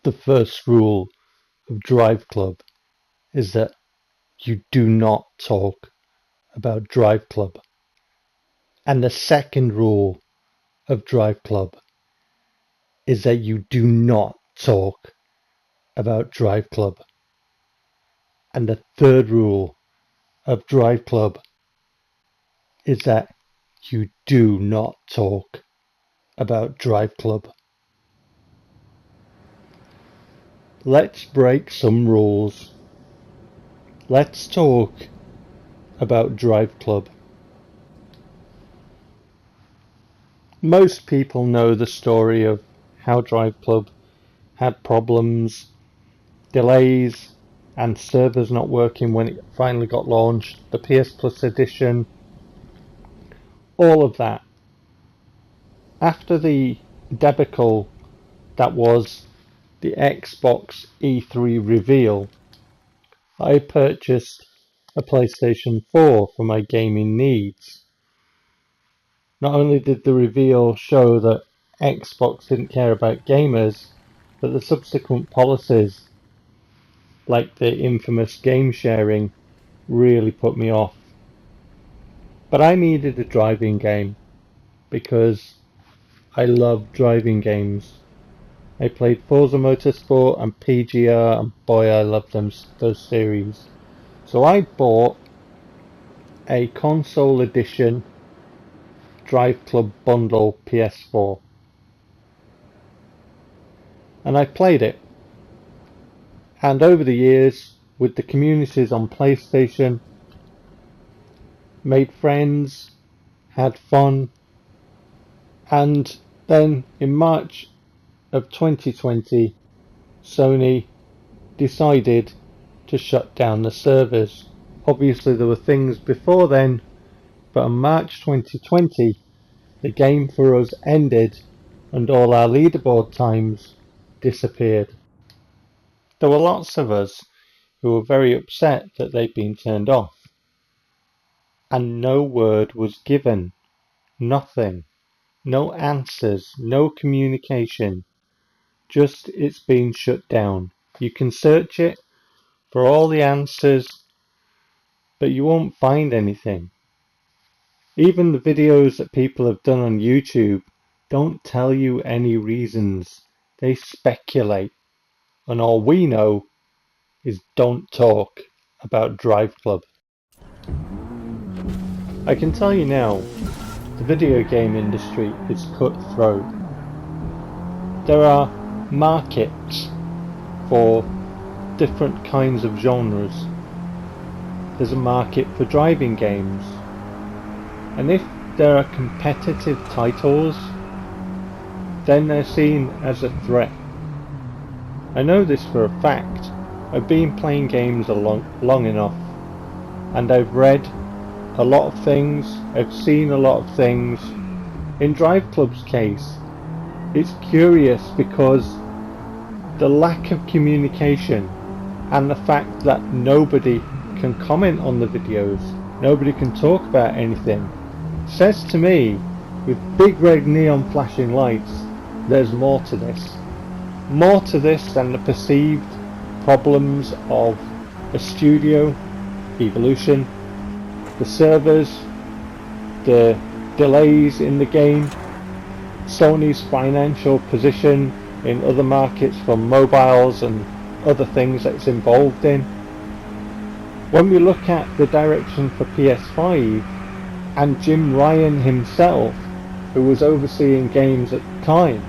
The first rule of Driveclub is that you do not talk about Driveclub. And the second rule of Driveclub is that you do not talk about Driveclub. And the third rule of Driveclub is that you do not talk about Driveclub. Let's break some rules. Let's talk about Driveclub. Most people know the story of how Driveclub had problems, delays, and servers not working when it finally got launched, the PS Plus edition, all of that. After the debacle that was the Xbox E3 reveal, I purchased a PlayStation 4 for my gaming needs. Not only did the reveal show that Xbox didn't care about gamers, but the subsequent policies, like the infamous game sharing, really put me off. But I needed a driving game because I love driving games. I played Forza Motorsport and PGR, and boy, I love those series. So I bought a console edition Driveclub bundle PS4. And I played it. And over the years, with the communities on PlayStation, made friends, had fun, and then in March of 2020, Sony decided to shut down the servers. Obviously there were things before then, but on March 2020, the game for us ended and all our leaderboard times disappeared. There were lots of us who were very upset that they'd been turned off. And no word was given. Nothing. No answers. No communication. Just it's been shut down. You can search it for all the answers, but you won't find anything. Even the videos that people have done on YouTube don't tell you any reasons. They speculate. And all we know is don't talk about Driveclub. I can tell you now, the video game industry is cutthroat. There are markets for different kinds of genres. There's a market for driving games. And if there are competitive titles, then they're seen as a threat. I know this for a fact. I've been playing games long enough, and I've read a lot of things, I've seen a lot of things. In Driveclub's case, it's curious because the lack of communication and the fact that nobody can comment on the videos, nobody can talk about anything, says to me, with big red neon flashing lights, there's more to this. More to this than the perceived problems of a studio, Evolution, the servers, the delays in the game, Sony's financial position in other markets for mobiles and other things that it's involved in. When we look at the direction for PS5 and Jim Ryan himself, who was overseeing games at the time,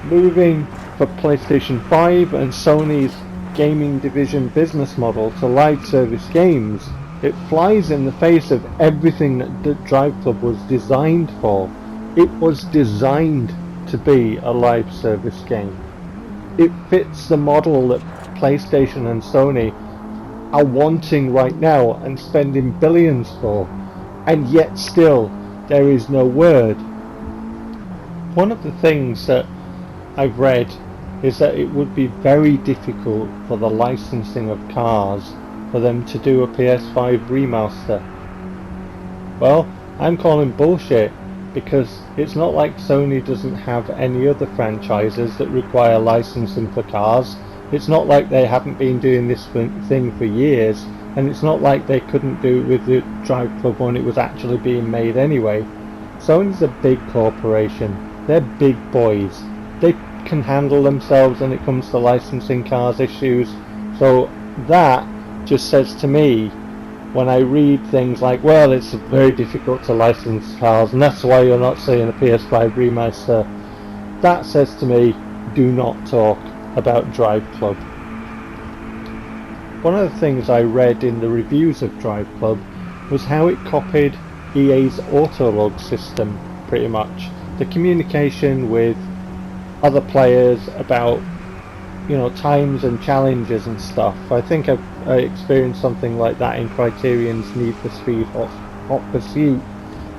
moving for PlayStation 5 and Sony's gaming division business model to live service games, it flies in the face of everything that Driveclub was designed for. It was designed to be a live service game. It fits the model that PlayStation and Sony are wanting right now and spending billions for, and yet still there is no word. One of the things that I've read is that it would be very difficult for the licensing of cars for them to do a PS5 remaster. Well, I'm calling bullshit, because it's not like Sony doesn't have any other franchises that require licensing for cars. It's not like they haven't been doing this thing for years, and it's not like they couldn't do it with the Drive Club when it was actually being made anyway. Sony's a big corporation. They're big boys. They can handle themselves when it comes to licensing cars issues. So that just says to me, when I read things like, well, it's very difficult to license cars, and that's why you're not seeing a PS5 remaster, that says to me, do not talk about Drive Club. One of the things I read in the reviews of Drive Club was how it copied EA's Autolog system, pretty much. The communication with other players about, times and challenges and stuff. I think I experienced something like that in Criterion's Need for Speed Hot Pursuit,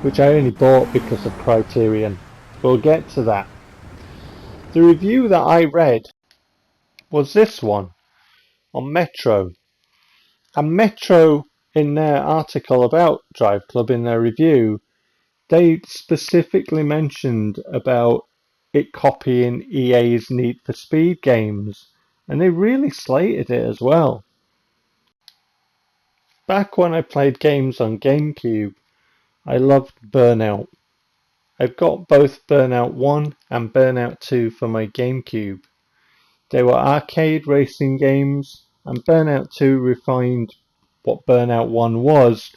which I only bought because of Criterion. We'll get to that. The review that I read was this one on Metro. And Metro, in their article about Drive Club, in their review, they specifically mentioned about it copying EA's Need for Speed games, and they really slated it as well. Back when I played games on GameCube, I loved Burnout. I've got both Burnout 1 and Burnout 2 for my GameCube. They were arcade racing games, and Burnout 2 refined what Burnout 1 was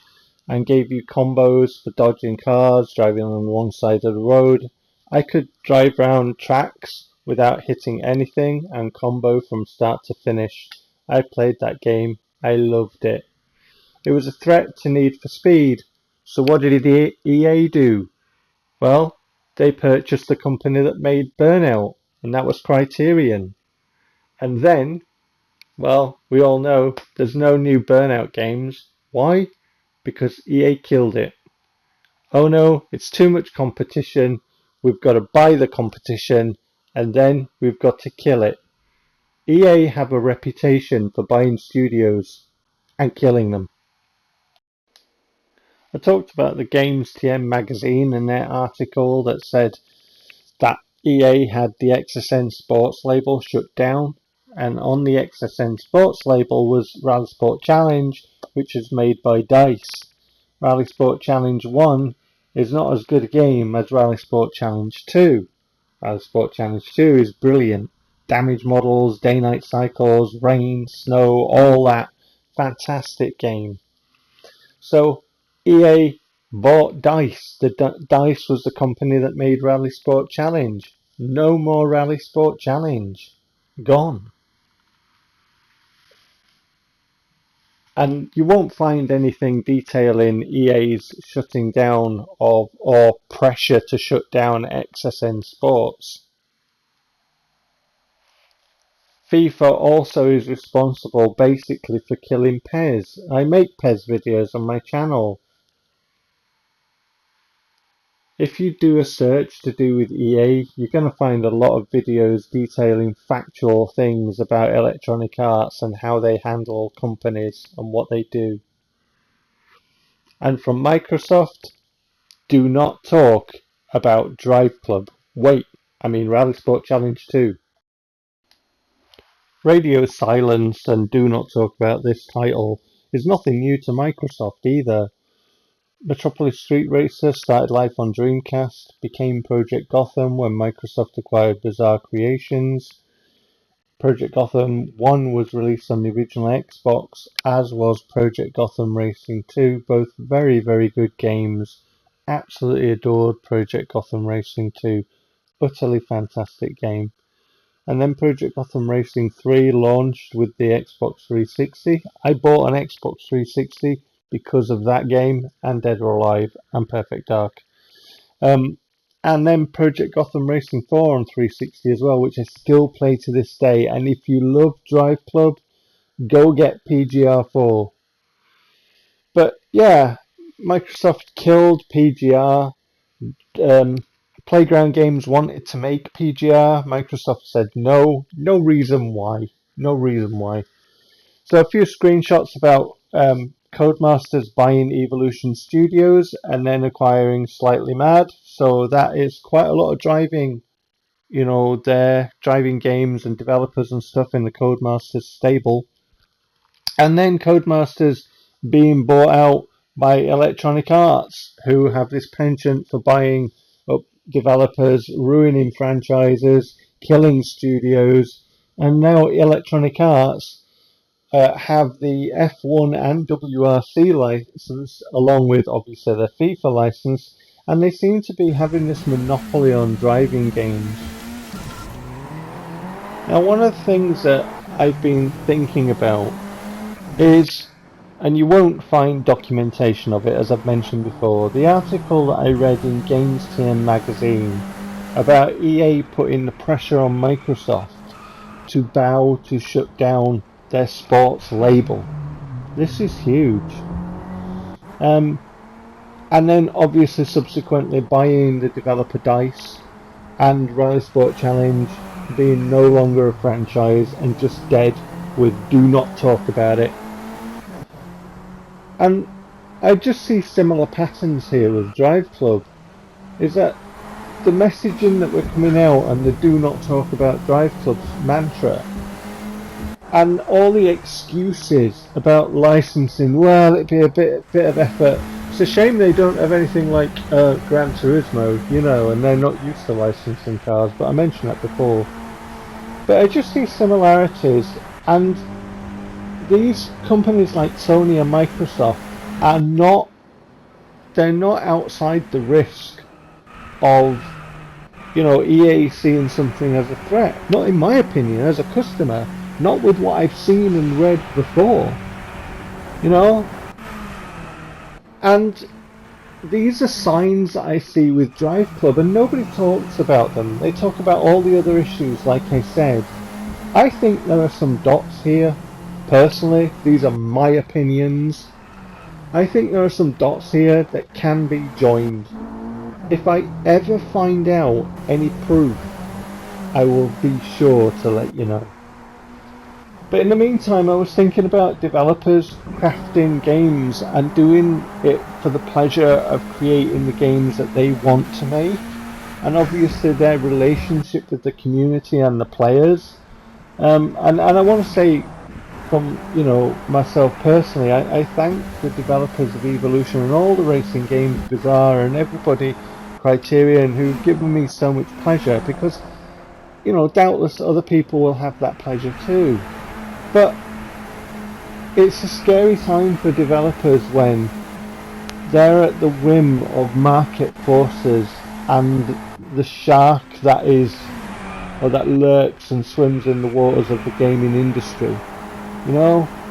and gave you combos for dodging cars, driving on one side of the road. I could drive around tracks without hitting anything and combo from start to finish. I played that game. I loved it. It was a threat to Need for Speed. So what did EA do? Well, they purchased the company that made Burnout, and that was Criterion. And then, well, we all know there's no new Burnout games. Why? Because EA killed it. Oh no, it's too much competition. We've got to buy the competition, and then we've got to kill it. EA have a reputation for buying studios and killing them. I talked about the Games TM magazine in their article that said that EA had the XSN Sports label shut down, and on the XSN Sports label was Rally Sport Challenge, which is made by DICE. Rally Sport Challenge 1 is not as good a game as Rally Sport Challenge 2. Rally Sport Challenge 2 is brilliant. Damage models, day-night cycles, rain, snow, all that. Fantastic game. So EA bought DICE. DICE was the company that made Rally Sport Challenge. No more Rally Sport Challenge. Gone. And you won't find anything detailing EA's shutting down of or pressure to shut down XSN Sports. FIFA also is responsible basically for killing PES. I make PES videos on my channel. If you do a search to do with EA, you're going to find a lot of videos detailing factual things about Electronic Arts and how they handle companies and what they do. And from Microsoft, do not talk about Drive Club. Rally Sport Challenge 2. Radio silence and do not talk about this title is nothing new to Microsoft either. Metropolis Street Racer started life on Dreamcast, became Project Gotham when Microsoft acquired Bizarre Creations. Project Gotham 1 was released on the original Xbox, as was Project Gotham Racing 2, both very, very good games. Absolutely adored Project Gotham Racing 2, utterly fantastic game. And then Project Gotham Racing 3 launched with the Xbox 360. I bought an Xbox 360 because of that game and Dead or Alive and Perfect Dark. And then Project Gotham Racing 4 on 360 as well, which I still play to this day. And if you love Drive Club, go get PGR4. But yeah, Microsoft killed PGR. Playground Games wanted to make PGR. Microsoft said no. No reason why. So a few screenshots about Codemasters buying Evolution Studios and then acquiring Slightly Mad. So that is quite a lot of driving, they're driving games and developers and stuff in the Codemasters stable. And then Codemasters being bought out by Electronic Arts, who have this penchant for buying up developers, ruining franchises, killing studios, and now Electronic Arts have the F1 and WRC license, along with obviously the FIFA license, and they seem to be having this monopoly on driving games. Now, one of the things that I've been thinking about is, and you won't find documentation of it, as I've mentioned before, the article that I read in Games TM magazine about EA putting the pressure on Microsoft to bow to shut down their sports label. This is huge. And then obviously subsequently buying the developer DICE and Rally Sport Challenge being no longer a franchise and just dead with do not talk about it. And I just see similar patterns here with Driveclub, is that the messaging that we're coming out and the do not talk about Driveclub's mantra, and all the excuses about licensing, well, it'd be a bit of effort. It's a shame they don't have anything like Gran Turismo, and they're not used to licensing cars, but I mentioned that before. But I just see similarities, and these companies like Sony and Microsoft they're not outside the risk of, EA seeing something as a threat. Not in my opinion, as a customer, not with what I've seen and read before, And these are signs that I see with Driveclub, and nobody talks about them. They talk about all the other issues, like I said. I think there are some dots here. Personally, these are my opinions. I think there are some dots here that can be joined. If I ever find out any proof, I will be sure to let you know. But in the meantime, I was thinking about developers crafting games and doing it for the pleasure of creating the games that they want to make, and obviously their relationship with the community and the players. And I want to say, from myself personally, I thank the developers of Evolution and all the racing games, Bizarre and everybody, Criterion, who've given me so much pleasure, because doubtless other people will have that pleasure too. But it's a scary time for developers when they're at the whim of market forces and the shark that lurks and swims in the waters of the gaming industry.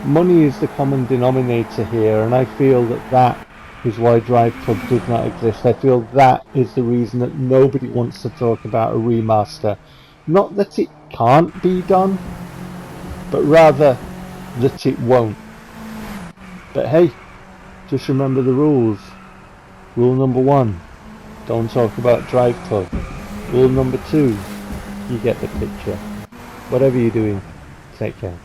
Money is the common denominator here, and I feel that is why Driveclub does not exist. I feel that is the reason that nobody wants to talk about a remaster. Not that it can't be done, but rather that it won't. But hey, just remember the rules. Rule number 1, don't talk about Driveclub. Rule number 2, you get the picture. Whatever you're doing, take care.